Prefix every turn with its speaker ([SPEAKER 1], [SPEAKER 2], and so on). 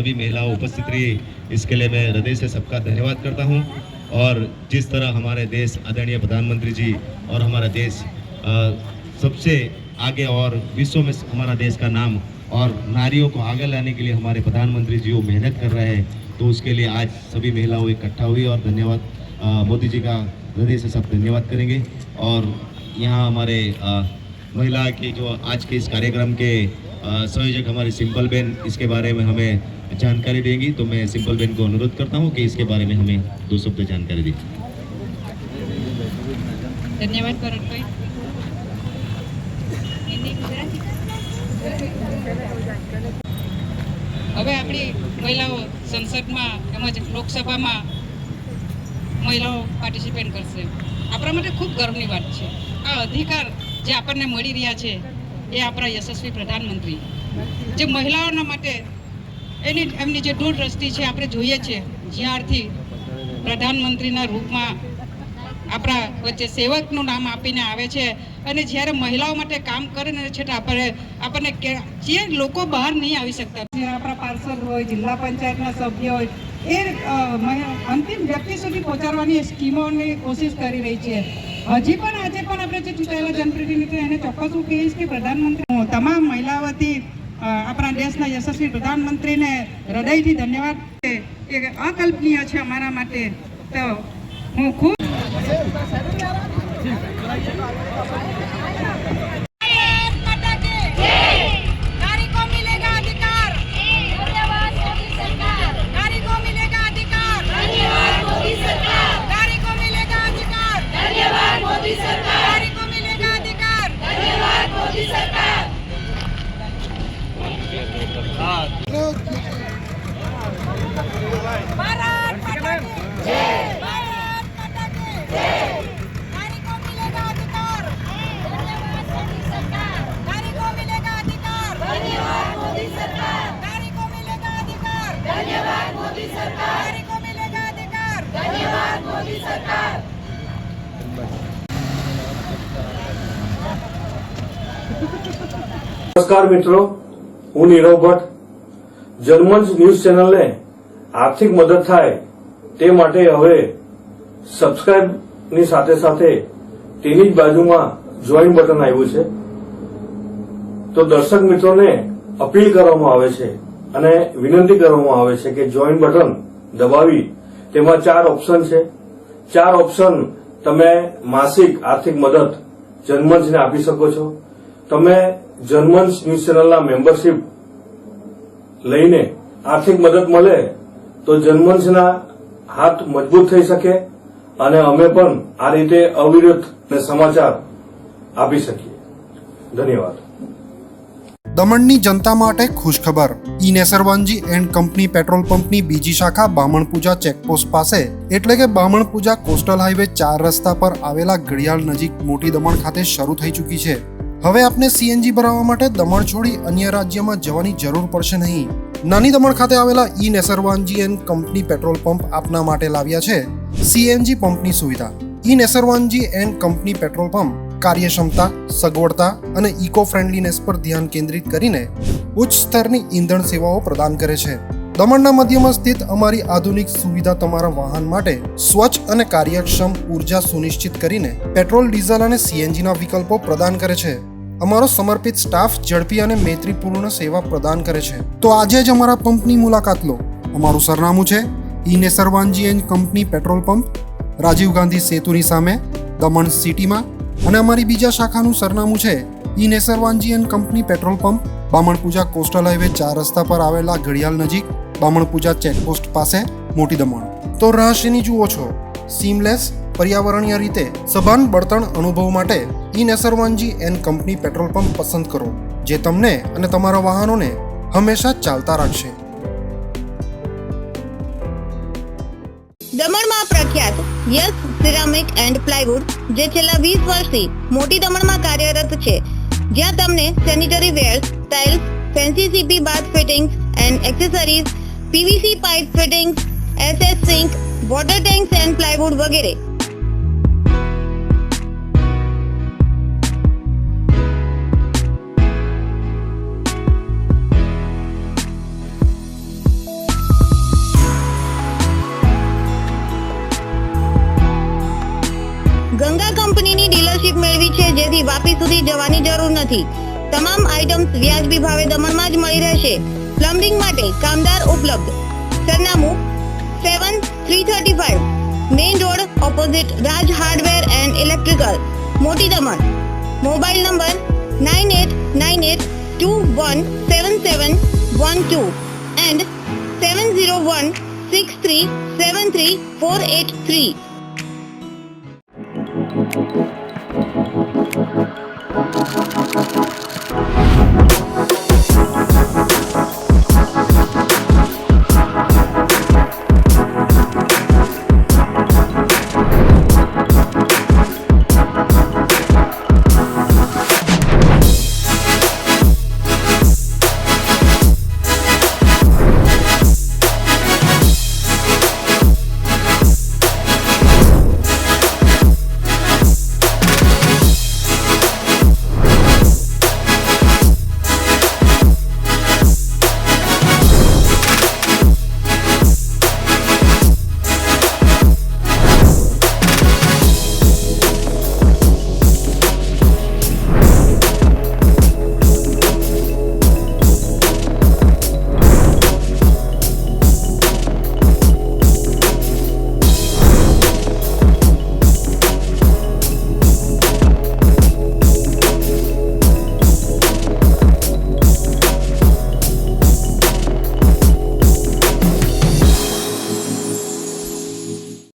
[SPEAKER 1] सभी महिलाओं उपस्थित रही, इसके लिए मैं हृदय से सबका धन्यवाद करता हूँ। और जिस तरह हमारे देश आदरणीय प्रधानमंत्री जी और हमारा देश सबसे आगे और विश्व में हमारा देश का नाम और नारियों को आगे लाने के लिए हमारे प्रधानमंत्री जी वो मेहनत कर रहे हैं, तो उसके लिए आज सभी महिलाओं इकट्ठा हुई और धन्यवाद मोदी जी का हृदय से सब धन्यवाद करेंगे। और यहाँ हमारे महिला की जो आज के इस कार्यक्रम के संयोजक हमारी सिंपल बेन इसके बारे में हमें जानकारी देंगी, तो मैं सिंपल बेन को अनुरोध करता हूँ कि इसके बारे में हमें 2 शब्द जानकारी दें।
[SPEAKER 2] धन्यवाद करण भाई। હવે આપણી મહિલાઓ સંસદમાં તેમજ લોકસભામાં મહિલાઓ પાર્ટિસિપેટ કરશે, આપણા માટે ખૂબ ગર્વની વાત છે। આ અધિકાર જે આપણને મળી રહ્યા છે એ આપણા યશસ્વી પ્રધાનમંત્રી જે મહિલાઓના માટે એમની જે દૂરદ્રષ્ટિ છે આપણે જોઈએ છે, જ્યારથી પ્રધાનમંત્રીના રૂપમાં આપણા વચ્ચે સેવકનું નામ આપીને આવે છે અને જ્યારે મહિલાઓ માટે કામ કરે ને છે આપણને જે લોકો બહાર નહીં આવી શકતા, આપણા પાર્ષદ હોય, જિલ્લા પંચાયતના સભ્ય હોય, એ અંતિમ વ્યક્તિ સુધી પહોંચાડવાની સ્કીમોની કોશિશ કરી રહી છે। હજી પણ આજે પણ આપણે જે ચૂંટાયેલા જનપ્રતિનિધિ એને ચોક્કસ હું કહીશ કે પ્રધાનમંત્રી તમામ મહિલાઓ વતી આપણા દેશના યશસ્વી પ્રધાનમંત્રીને હૃદયથી ધન્યવાદ। એ અકલ્પનીય છે અમારા માટે। તો હું ખૂબ
[SPEAKER 3] નમસ્કાર મિત્રો, હું નીરવ ભટ્ટ। જનમંચ ન્યૂઝ ચેનલને આર્થિક મદદ થાય તે માટે હવે સબસ્ક્રાઇબની સાથે સાથે તેની જ બાજુમાં જોઈન બટન આવ્યું છે। તો દર્શક મિત્રોને અપીલ કરવામાં આવે છે અને વિનંતી કરવામાં આવે છે કે જોઈન બટન દબાવી તેમાં 4 ઓપ્શન છે। 4 ઓપ્શન તમે માસિક આર્થિક મદદ જનમંચને આપી શકો છો। તમે જનમંચ ન્યૂઝ ચેનલના મેમ્બરશીપ લઈને આર્થિક મદદ મળે તો જનમંચના હાથ મજબૂત થઈ શકે અને અમે પણ આ રીતે અવિરત સમાચાર આપી શકીએ। ધન્યવાદ।
[SPEAKER 4] દમણની જનતા માટે ખુશખબર। ઈ નેસરવાનજી એન્ડ કંપની પેટ્રોલ પંપની બીજી શાખા બામણપૂજા ચેકપોસ્ટ પાસે એટલે કે બામણપૂજા કોસ્ટલ હાઈવે 4 રસ્તા પર આવેલા ઘડિયાળ નજીક મોટી દમણ ખાતે શરૂ થઈ ચૂકી છે। હવે આપને સીએનજી ભરાવવા માટે દમણ છોડી અન્ય રાજ્યમાં જવાની જરૂર પડશે નહીં। નાની દમણ ખાતે આવેલા E Nesarwanji and company petrol pump આપના માટે લાવ્યા છે સીએનજી પંપની સુવિધા। E Nesarwanji and company petrol pump કાર્યક્ષમતા, સગવડતા અને ઇકો ફ્રેન્ડલીનેસ પર ધ્યાન કેન્દ્રિત કરીને ઉચ્ચ સ્તરની ઈંધણ સેવાઓ પ્રદાન કરે છે। દમણના મધ્યમાં સ્થિત અમારી આધુનિક સુવિધા તમારા વાહન માટે સ્વચ્છ અને કાર્યક્ષમ ઉર્જા સુનિશ્ચિત કરીને પેટ્રોલ, ડીઝલ અને સીએનજીના વિકલ્પો પ્રદાન કરે છે। અમારો સમર્પિત સ્ટાફ ઝડપી અને મૈત્રીપૂર્ણ સેવા પ્રદાન કરે છે। તો આજે જ અમારા પંપની મુલાકાત લો। અમારું સરનામું છે E Nesarwanji and company petrol pump, Rajiv Gandhi સેતુની સામે, દમણ સિટીમાં। અને અમારી બીજા શાખાનું સરનામું છે E Nesarwanji and company petrol pump, Bamanpuja coastal highway 4 રસ્તા પર આવેલા ઘડિયાળ નજીક, બામણપૂજા ચેકપોસ્ટ પાસે, મોટી દમણ। તો રહસ્યની જુઓ છો સીમલેસ પર્યાવરણીય રીતે સભાન બળતણ અનુભવ માટે E Nesarwanji and company petrol pump પસંદ કરો, જે તમને અને તમારા વાહનોને હંમેશા ચાલતા રાખશે।
[SPEAKER 5] દમણમાં પ્રખ્યાત યસ સિરામિક એન્ડ પ્લાયવુડ જે છેલ્લા 20 વર્ષથી મોટી દમણમાં કાર્યરત છે, જ્યાં તમને sanitary wares, tiles, fancy CP bath fittings and accessories, PVC pipe fittings, SS sink, water tanks and plywood વગેરે કંપનીની ડીલરશીપ મેળવી છે, જેથી વાપી સુધી જવાની જરૂર નથી. તમામ આઇટમ્સ વ્યાજબી ભાવે દમણમાં જ મળી રહેશે. પ્લમ્બિંગ માટે કામદાર ઉપલબ્ધ. સરનામું 7335 main road opposite Raj hardware and electrical, મોટી દમણ. Mobile number 9898217712 and 7016373483.